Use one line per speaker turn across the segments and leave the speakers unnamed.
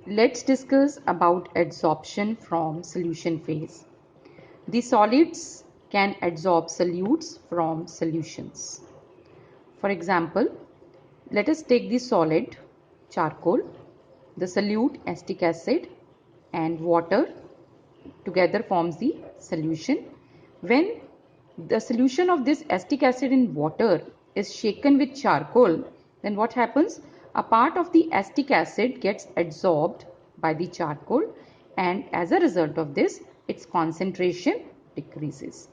Let's discuss about adsorption from solution phase. The solids can adsorb solutes from solutions. For example, let us take the solid charcoal, the solute acetic acid and water together forms the solution. When the solution of this acetic acid in water is shaken with charcoal, then what happens? A part of the acetic acid gets adsorbed by the charcoal, and as a result of this, its concentration decreases.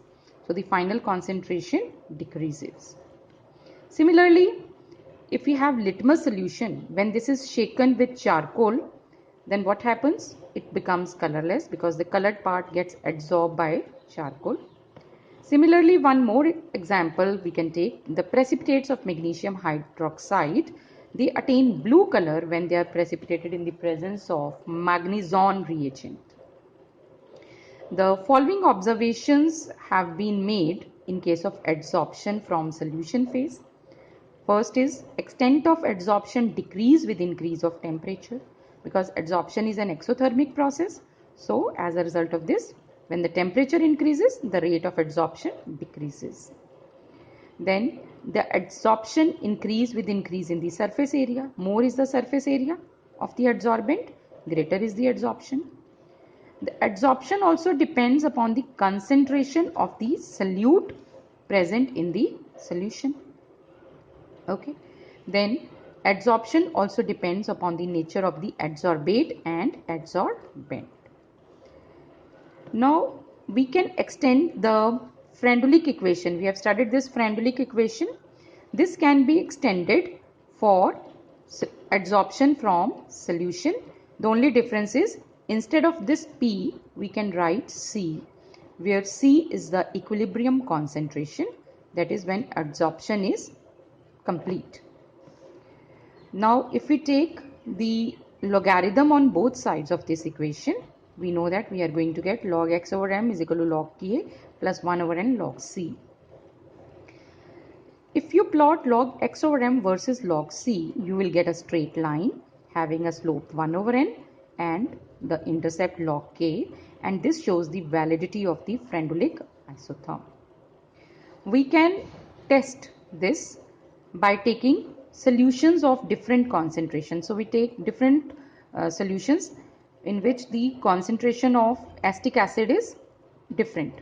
So the final concentration decreases. Similarly, if we have litmus solution, when this is shaken with charcoal, then what happens? It becomes colorless because the colored part gets adsorbed by charcoal. Similarly, one more example we can take, the precipitates of magnesium hydroxide. They attain blue color when they are precipitated in the presence of magnesium reagent. The following observations have been made in case of adsorption from solution phase. First is extent of adsorption decrease with increase of temperature, because adsorption is an exothermic process. So as a result of this, when the temperature increases, the rate of adsorption decreases. Then the adsorption increase with increase in the surface area. More is the surface area of the adsorbent, greater is the adsorption. The adsorption also depends upon the concentration of the solute present in the solution. Okay, then adsorption also depends upon the nature of the adsorbate and adsorbent. Now we can extend the Frendulic equation. We have studied this Frendulic equation. This can be extended for adsorption from solution. The only difference is, instead of this P, we can write C, where C is the equilibrium concentration, that is when adsorption is complete. Now if we take the logarithm on both sides of this equation, we know that we are going to get log x over m is equal to log Ka plus 1 over n log C. If you plot log x over m versus log C, you will get a straight line having a slope 1 over n and the intercept log K, and this shows the validity of the Frendulic isotherm. We can test this by taking solutions of different concentrations. So we take different solutions in which the concentration of acetic acid is different.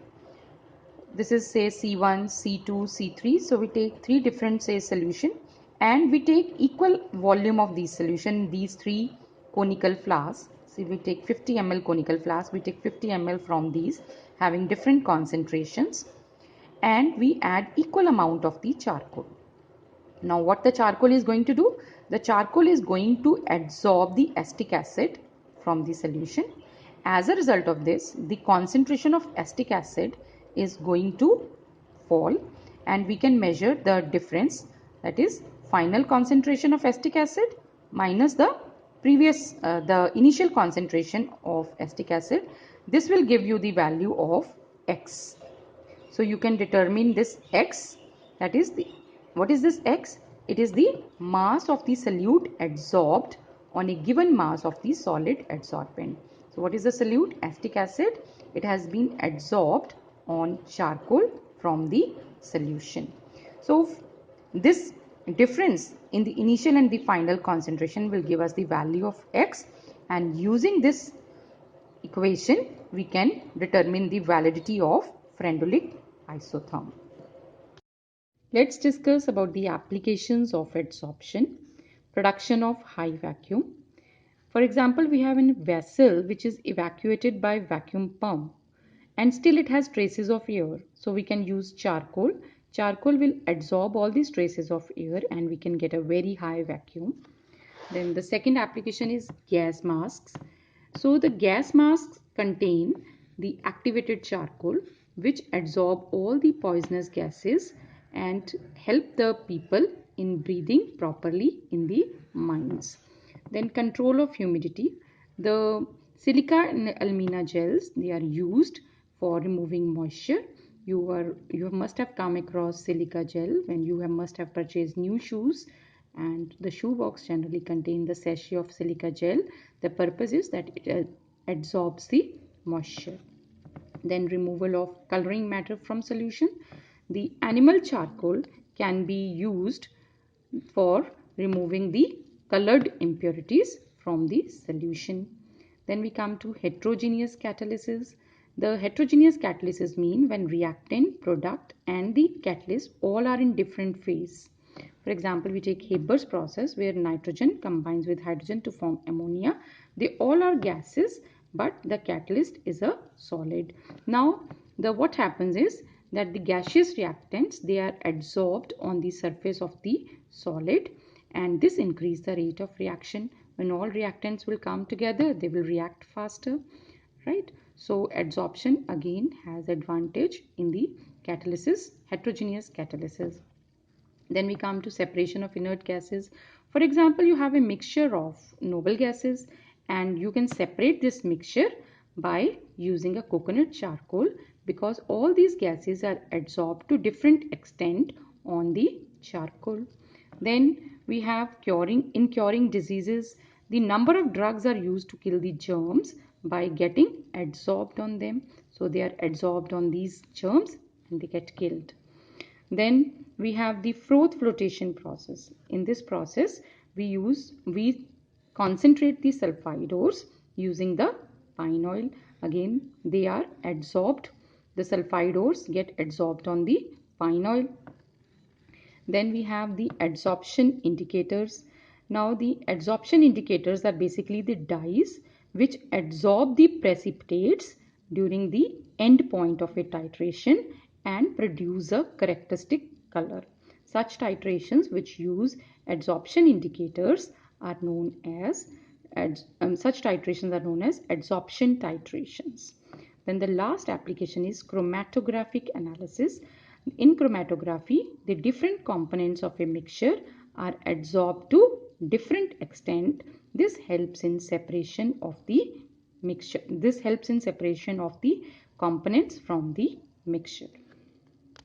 This is say C1, C2, C3. So we take three different say solution, and we take equal volume of these solution, these three conical flasks. So we take 50 ml conical flask, we take 50 ml from these having different concentrations, and we add equal amount of the charcoal. Now what the charcoal is going to do? The charcoal is going to adsorb the acetic acid from the solution. As a result of this, the concentration of acetic acid is going to fall, and we can measure the difference, that is final concentration of acetic acid minus the previous the initial concentration of acetic acid. This will give you the value of X. So you can determine this X, that is the, what is this X? It is the mass of the solute adsorbed on a given mass of the solid adsorbent. So what is the solute? Acetic acid. It has been adsorbed on charcoal from the solution. So this difference in the initial and the final concentration will give us the value of X, and using this equation we can determine the validity of Frendulic isotherm. Let's discuss about the applications of adsorption. Production of high vacuum. For example, we have a vessel which is evacuated by vacuum pump and still it has traces of air. So we can use charcoal. Charcoal will adsorb all these traces of air and we can get a very high vacuum. Then the second application is gas masks. So the gas masks contain the activated charcoal which adsorb all the poisonous gases and help the people in breathing properly in the mines. Then control of humidity. The silica and alumina gels, they are used for removing moisture. You must have come across silica gel when you must have purchased new shoes, and the shoebox generally contain the sachet of silica gel. The purpose is that it absorbs the moisture. Then removal of coloring matter from solution. The animal charcoal can be used for removing the colored impurities from the solution. Then we come to heterogeneous catalysis. The heterogeneous catalysis mean when reactant, product and the catalyst all are in different phase. For example, we take Haber's process where nitrogen combines with hydrogen to form ammonia. They all are gases, but the catalyst is a solid. Now, what happens is that the gaseous reactants, they are adsorbed on the surface of the solid, and this increases the rate of reaction. When all reactants will come together, they will react faster, right? So adsorption again has advantage in the catalysis, heterogeneous catalysis. Then we come to separation of inert gases. For example, you have a mixture of noble gases and you can separate this mixture by using a coconut charcoal, because all these gases are adsorbed to different extent on the charcoal. Then we have curing diseases. The number of drugs are used to kill the germs by getting adsorbed on them. So they are adsorbed on these germs and they get killed. Then we have the froth flotation process. In this process, we concentrate the sulfide ores using the pine oil. Again, they are adsorbed. The sulfide ores get adsorbed on the pine oil. Then we have the adsorption indicators. Now the adsorption indicators are basically the dyes which adsorb the precipitates during the end point of a titration and produce a characteristic color. Such titrations which use adsorption indicators are known as adsorption titrations. Then the last application is chromatographic analysis. In chromatography, the different components of a mixture are adsorbed to different extent. This helps in separation of the mixture. This helps in separation of the components from the mixture.